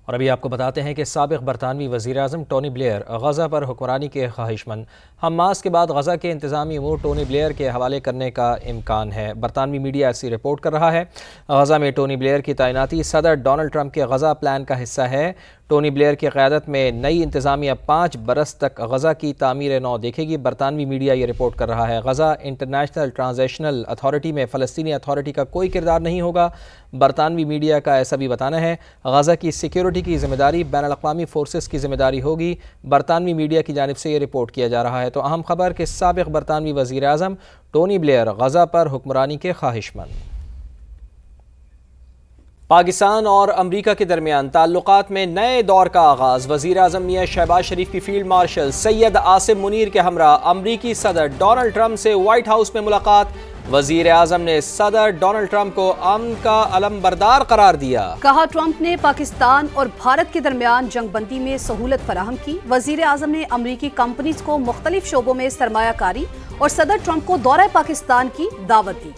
और अभी आपको बताते हैं कि साबिक़ बरतानवी वज़ीर-ए-आज़म टोनी ब्लेयर गज़ा पर हुक्मरानी के ख्वाहिशमंद। हमास के बाद गज़ा के इंतज़ामी अमूर टोनी ब्लेयर के हवाले करने का इम्कान है। बरतानवी मीडिया ऐसी रिपोर्ट कर रहा है। गज़ा में टोनी ब्लेयर की तैनाती सदर डोनाल्ड ट्रंप के गज़ा प्लान का हिस्सा है। टोनी ब्लेयर की क़यादत में नई इंतज़ामिया 5 बरस तक गज़ा की तामीर नौ देखेगी। बरतानवी मीडिया ये रिपोर्ट कर रहा है। गज़ा इंटरनेशनल ट्रांजिशनल अथॉरिटी में फ़लस्तीनी अथॉरिटी का कोई किरदार नहीं होगा। बरतानवी मीडिया का ऐसा भी बताना है गज़ा की सिक्योरिटी की जिम्मेदारी बैनुल-अक़वामी फोर्सेस की जिम्मेदारी होगी। बरतानवी मीडिया की जानिब से ये रिपोर्ट किया जा रहा है। तो अहम खबर कि साबिक़ बरतानवी वज़ीर-ए-आज़म टोनी ब्लेयर गज़ा पर हुक्मरानी के ख्वाहिशमंद। पाकिस्तान और अमरीका के दरमियान ताल्लुकात में नए दौर का आगाज़। वज़ीर-ए-आज़म मियां शहबाज शरीफ की फील्ड मार्शल सैयद आसिम मुनीर के हमरा अमरीकी सदर डोनाल्ड ट्रंप से वाइट हाउस में मुलाकात। वज़ीर-ए-आज़म ने सदर डोनाल्ड ट्रंप को अमन का अलमबरदार करार दिया। कहा ट्रंप ने पाकिस्तान और भारत के दरमियान जंगबंदी में सहूलत फराहम की। वज़ीर-ए-आज़म ने अमरीकी कंपनीज को मुख्तलिफ शोबों में सरमायाकारी और सदर ट्रंप को दौरा पाकिस्तान की दावत दी।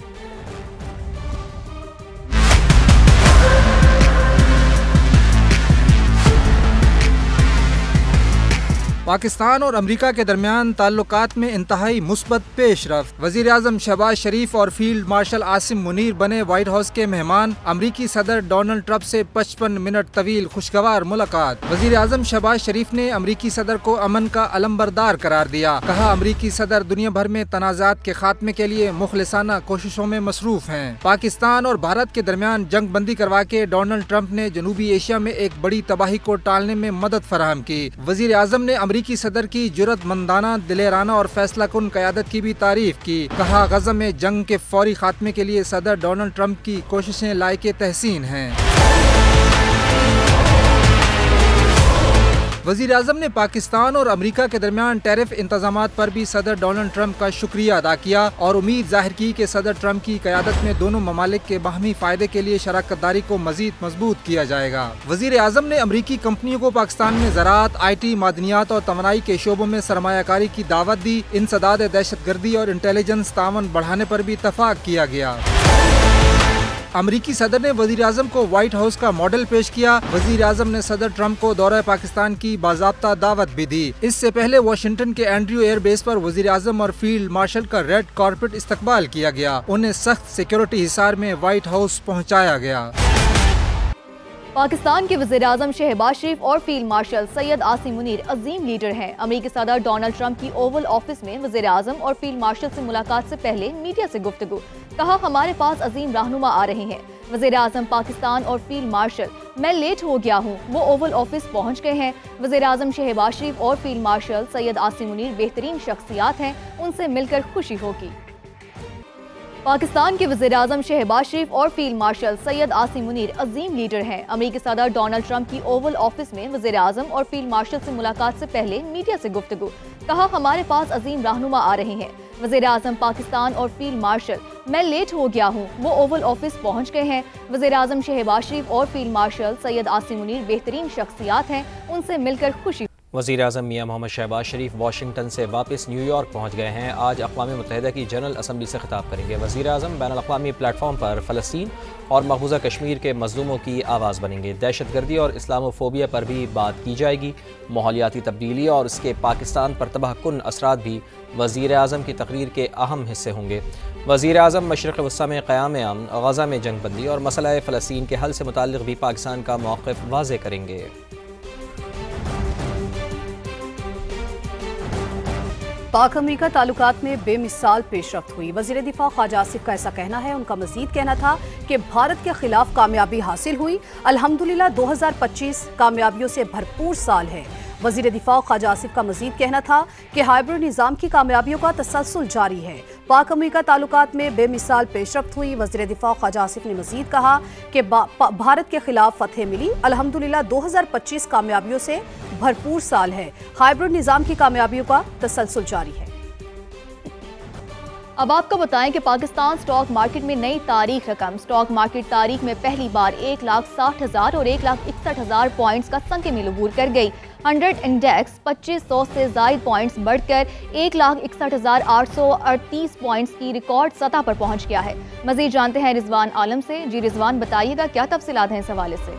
पाकिस्तान और अमरीका के दरमियान ताल्लुकात में इंतहाई मुस्बत पेशरफ्त। वज़ीर-ए-आज़म शहबाज शरीफ और फील्ड मार्शल आसिम मुनीर बने वाइट हाउस के मेहमान। अमरीकी सदर डोनाल्ड ट्रंप से 55 मिनट तवील खुशगवार मुलाकात। वज़ीर-ए-आज़म शहबाज शरीफ ने अमरीकी सदर को अमन का अलमबरदार करार दिया। कहा अमरीकी सदर दुनिया भर में तनाज़ात के खात्मे के लिए मुखलिसाना कोशिशों में मसरूफ हैं। पाकिस्तान और भारत के दरमियान जंग बंदी करवा के डोनाल्ड ट्रंप ने जनूबी एशिया में एक बड़ी तबाही को टालने में मदद फराहम की। वज़ीर-ए-आज़म ने अमरीकी सदर की जुर्रतमंदाना, दिलेराना और फैसला कुन क़यादत की भी तारीफ की। कहा गज़ा में जंग के फौरी खात्मे के लिए सदर डोनाल्ड ट्रंप की कोशिशें लायके तहसीन हैं। वज़ीर-ए-आज़म ने पाकिस्तान और अमरीका के दरमियान टैरिफ इंतजामात पर भी सदर डोनाल्ड ट्रंप का शुक्रिया अदा किया और उम्मीद जाहिर की कि सदर ट्रंप की क़यादत में दोनों ममालिक के बाहमी फ़ायदे के लिए शराकत दारी को मज़ीद मजबूत किया जाएगा। वज़ीर-ए-आज़म ने अमरीकी कंपनियों को पाकिस्तान में ज़राअत, IT, मादनियात और तवानाई के शोबों में सरमायाकारी की दावत दी। इंसदाद दहशतगर्दी और इंटेलिजेंस तावन बढ़ाने पर भी इत्तफाक किया गया। अमरीकी सदर ने वज़ीर-ए-आज़म को व्हाइट हाउस का मॉडल पेश किया। वज़ीर-ए-आज़म ने सदर ट्रंप को दौरा पाकिस्तान की बाज़ाब्ता दावत भी दी। इससे पहले वाशिंगटन के एंड्रयू एयरबेस पर वज़ीर-ए-आज़म और फील्ड मार्शल का रेड कारपेट इस्तकबाल किया गया। उन्हें सख्त सिक्योरिटी हिसार में व्हाइट हाउस पहुँचाया गया। पाकिस्तान के वज़ीर-ए-आज़म शहबाज शरीफ और फील्ड मार्शल सैयद आसिम मुनीर अजीम लीडर हैं। अमरीकी सदर डोनाल्ड ट्रंप की ओवल ऑफिस में वज़ीर-ए-आज़म और फील्ड मार्शल से मुलाकात से पहले मीडिया से गुफ्तगू। कहा हमारे पास अजीम रहनुमा आ रहे हैं। वज़ीर-ए-आज़म पाकिस्तान और फील्ड मार्शल मैं लेट हो गया हूँ, वो ओवल ऑफिस पहुँच गए हैं। वज़ीर-ए-आज़म शहबाज शरीफ और फील्ड मार्शल सैयद आसिम मुनीर बेहतरीन शख्सियात हैं, उनसे मिलकर खुशी होगी। पाकिस्तान के वज़ीर-ए-आज़म शहबाज शरीफ और फील्ड मार्शल सैयद आसिम मुनीर अजीम लीडर हैं। अमरीकी सदर डोनाल्ड ट्रंप की ओवल ऑफिस में वज़ीर-ए-आज़म और फील्ड मार्शल से मुलाकात से पहले मीडिया से गुफ्तगू। कहा हमारे पास अजीम रहनुमा आ रहे हैं। वज़ीर-ए-आज़म पाकिस्तान और फील्ड मार्शल मैं लेट हो गया हूँ, वो ओवल ऑफिस पहुँच गए हैं। वज़ीर-ए-आज़म शहबाज शरीफ और फील्ड मार्शल सैयद आसिम मुनीर बेहतरीन शख्सियात हैं, उनसे मिलकर खुशी। वज़ीर-ए-आज़म मियां मोहम्मद शहबाज शरीफ वाशिंगटन से वापस न्यूयॉर्क पहुँच गए हैं। आज अक़वाम मुत्तहिदा की जनरल असम्बली से खिताब करेंगे। वज़ीर-ए-आज़म बैनुल-अक़वामी प्लेटफॉर्म पर फ़लस्तीन और मक़बूज़ा कश्मीर के मज़लूमों की आवाज़ बनेंगे। दहशतगर्दी और इस्लामोफोबिया पर भी बात की जाएगी। माहौलियाती तब्दीली और इसके पाकिस्तान पर तबाहकुन असरात भी वज़ीर-ए-आज़म की तकरीर के अहम हिस्से होंगे। वज़ीर-ए-आज़म मशरिक़ वस्ता में क़याम अमन, गज़ा में जंग बंदी और मसला फ़लस्तीन के हल से मुताल्लिक़ भी पाकिस्तान का मौक़िफ़ वाज़ेह करेंगे। पाक अमरीका ताल्लुकात में बेमिसाल पेशरफ्त हुई। वज़ीर दिफा ख्वाजा आसिफ का ऐसा कहना है। उनका मज़ीद कहना था कि भारत के खिलाफ कामयाबी हासिल हुई। अल्हम्दुलिल्लाह 2025 कामयाबियों से भरपूर साल है। वज़ीर दिफा ख्वाजा आसिफ का मज़ीद कहना था कि हाइब्रिड निज़ाम की कामयाबियों का तसलसल जारी है। पाक अमरीका ताल्लुकात में बेमिसाल पेशरफ्त हुई। वज़ीर दिफा ख्वाजा आसिफ ने मज़ीद कहा कि भारत के खिलाफ फतह मिली। अल्हम्दुलिल्लाह 2025 कामयाबियों से भरपूर साल है। हाइब्रिड निज़ाम की कामयाबियों का तसलसल जारी है। अब आपको बताएं कि पाकिस्तान स्टॉक मार्केट में नई तारीख रकम। स्टॉक मार्केट तारीख में पहली बार 1,60,000 और 1,61,000 पॉइंट्स का संके में अबूर कर गई। 100 इंडेक्स 2500 से ज़ायद पॉइंट्स बढ़कर 1,61,838 पॉइंट्स की रिकॉर्ड सतह पर पहुंच गया है। मजीद जानते हैं रिजवान आलम से। जी रिजवान, बताइएगा क्या तफसीलात हैं इस हवाले से।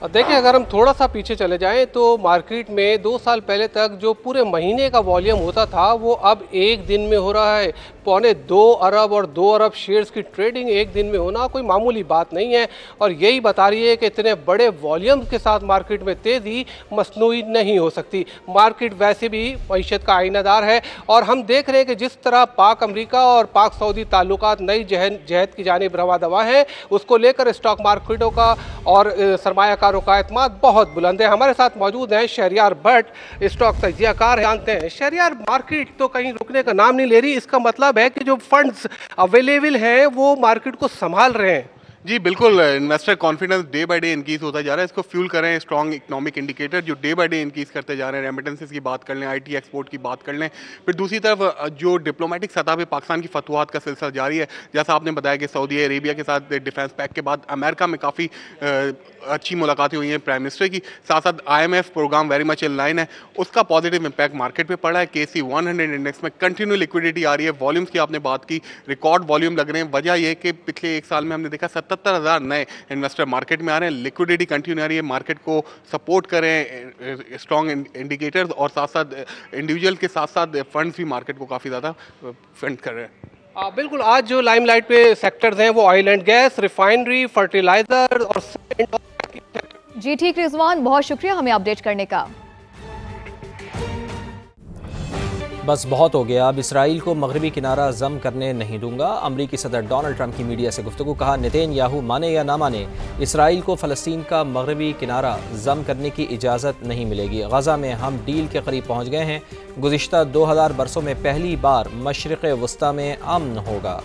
देखिए, अगर हम थोड़ा सा पीछे चले जाएं तो मार्केट में 2 साल पहले तक जो पूरे महीने का वॉल्यूम होता था वो अब एक दिन में हो रहा है। 2.25 अरब और 2 अरब शेयर्स की ट्रेडिंग एक दिन में होना कोई मामूली बात नहीं है, और यही बता रही है कि इतने बड़े वॉल्यूम के साथ मार्केट में तेज़ी मसनूई नहीं हो सकती। मार्केट वैसे भी मईशत का आईनादार है, और हम देख रहे हैं कि जिस तरह पाक अमरीका और पाक सऊदी ताल्लुकात नई जहद की जानिब रवा दवा है, उसको लेकर स्टॉक मार्केटों का और सरमायाकारों का एतमाद बहुत बुलंद है। हमारे साथ मौजूद हैं शहरियार भट्ट, स्टॉक तजियाकार जानते हैं। शहरियार, मार्केट तो कहीं रुकने का नाम नहीं ले रही, इसका मतलब है कि जो फंड्स अवेलेबल हैं वो मार्केट को संभाल रहे हैं। जी बिल्कुल, investor confidence day by day increase होता जा रहा है। इसको फ्यूल करें स्ट्रॉन्ग इकोनॉमिक इंडिकेटर जो डे बाय डे इंक्रीज करते जा रहे हैं। रेमिटेंसेस की बात कर लें, आईटी एक्सपोर्ट की बात कर लें, फिर दूसरी तरफ जो डिप्लोमेटिक सतह पे पाकिस्तान की फतवाहत का सिलसिला जारी है। जैसा आपने बताया कि सऊदी अरेबिया के साथ डिफेंस पैक्ट के बाद अमेरिका में काफ़ी अच्छी मुलाकातें हुई हैं प्राइम मिनिस्टर की, साथ साथ IMF programme very much in line है, उसका पॉजिटिव इंपैक्ट मार्केट पे पड़ा है। KC 100 इंडेक्स में कंटिन्यू लिक्विडिटी आ रही है। वॉल्यूम्स की आपने बात की, रिकॉर्ड वॉल्यूम लग रहे हैं। वजह यह है कि पिछले एक साल में हमने देखा 77,000 नए इन्वेस्टर मार्केट में आ रहे हैं। लिक्विडिटी कंटिन्यू आ रही है, मार्केट को सपोर्ट करें स्ट्रॉन्ग इंडिकेटर्स, और साथ साथ इंडिविजुअल के साथ साथ फंड्स भी मार्केट को काफ़ी ज़्यादा फंड कर रहे हैं। बिल्कुल, आज जो लाइमलाइट पे सेक्टर्स हैं वो oil and gas, refinery, fertiliser और जी ठीक रिजवान, बहुत शुक्रिया हमें अपडेट करने का। बस बहुत हो गया, अब इसराइल को मगरबी किनारा जम करने नहीं दूंगा। अमरीकी सदर डोनाल्ड ट्रंप की मीडिया से गुफ्तगू। कहा, नेतन्याहू माने या ना माने, इसराइल को फ़लस्तीन का मगरबी किनारा जम करने की इजाज़त नहीं मिलेगी। गज़ा में हम डील के करीब पहुँच गए हैं। गुज़िश्ता 2000 बरसों में पहली बार मशरिक़ वस्ता में अमन होगा।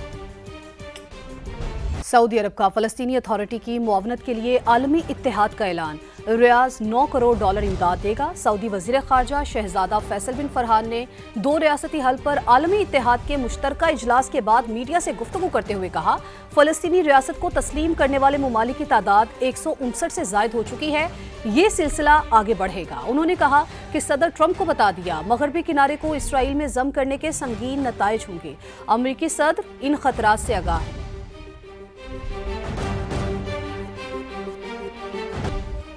सऊदी अरब का फ़लस्तीनी अथॉरिटी की मुआवनत के लिए आलमी इत्तेहाद का ऐलान। रियाज $9 करोड़ इमदाद देगा। सऊदी वज़ीर ख़ारजा शहजादा फैसल बिन फरहान ने 2 रियासती हल पर आलमी इत्तेहाद के मुश्तरका इजलास के बाद मीडिया से गुफ्तगू करते हुए कहा, फ़लस्तीनी रियासत को तस्लीम करने वाले ममालिक की तादाद 159 से ज़ायद हो चुकी है। ये सिलसिला आगे बढ़ेगा। उन्होंने कहा कि सदर ट्रंप को बता दिया, मगरबी किनारे को इसराइल में जम करने के संगीन नताइज होंगे। अमरीकी सदर इन खतरात से आगाह है।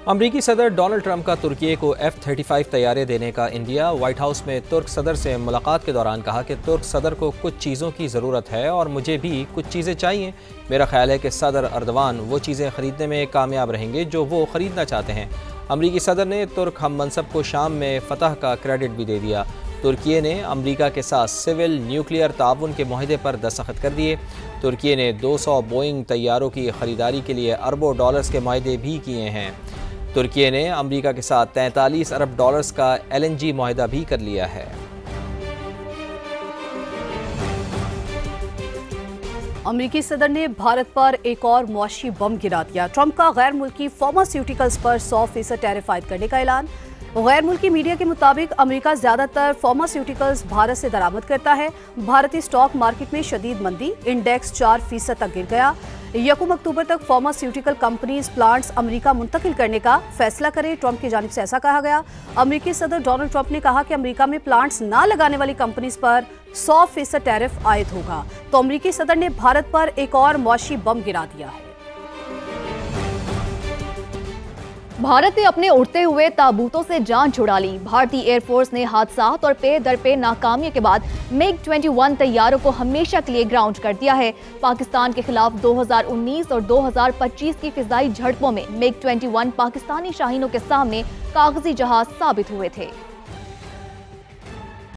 अमरीकी सदर डोनाल्ड ट्रंप का तुर्की को F-35 तैयारे देने का इंडिया। व्हाइट हाउस में तुर्क सदर से मुलाकात के दौरान कहा कि तुर्क सदर को कुछ चीज़ों की ज़रूरत है और मुझे भी कुछ चीज़ें चाहिए। मेरा ख्याल है कि सदर अर्दवान वो चीज़ें ख़रीदने में कामयाब रहेंगे जो वो ख़रीदना चाहते हैं। अमरीकी सदर ने तुर्क हम मनसब को शाम में फ़तह का क्रेडिट भी दे दिया। तुर्की ने अमरीका के साथ सिविल न्यूक्लियर ताउन के मुआहदे पर दस्तखत कर दिए। तुर्की ने 200 बोइंग तैयारों की ख़रीदारी के लिए अरबों डॉलर्स के मुआहदे भी किए हैं। तुर्की ने अमरीका के साथ 43 अरब डॉलर्स का LNG मुआहदा भी कर लिया है। अमरीकी सदर ने भारत पर एक और मुआशी बम गिरा दिया। ट्रंप का गैर मुल्की फार्मास्यूटिकल्स पर 100% टैरिफ आयद करने का ऐलान। गैर मुल्की मीडिया के मुताबिक अमेरिका ज्यादातर फार्मास्यूटिकल्स भारत से दरामद करता है। भारतीय स्टॉक मार्केट में शदीद मंदी, इंडेक्स 4% तक गिर गया। 1 अक्टूबर तक फार्मास्यूटिकल कंपनीज प्लांट्स अमेरिका मुंतकिल करने का फैसला करे। ट्रंप की जानिब से ऐसा कहा गया। अमेरिकी सदर डोनाल्ड ट्रंप ने कहा कि अमेरिका में प्लांट्स ना लगाने वाली कंपनीज पर 100% टैरिफ आयद होगा। तो अमेरिकी सदर ने भारत पर एक और मुआशी बम गिरा दिया है। भारत ने अपने उड़ते हुए ताबूतों से जान छुड़ा ली। भारतीय एयरफोर्स ने हादसात और पे दर पे नाकामियों के बाद MiG-21 तैयारों को हमेशा के लिए ग्राउंड कर दिया है। पाकिस्तान के खिलाफ 2019 और 2025 की फिजाई झड़पों में MiG-21 पाकिस्तानी शाहीनों के सामने कागजी जहाज साबित हुए थे।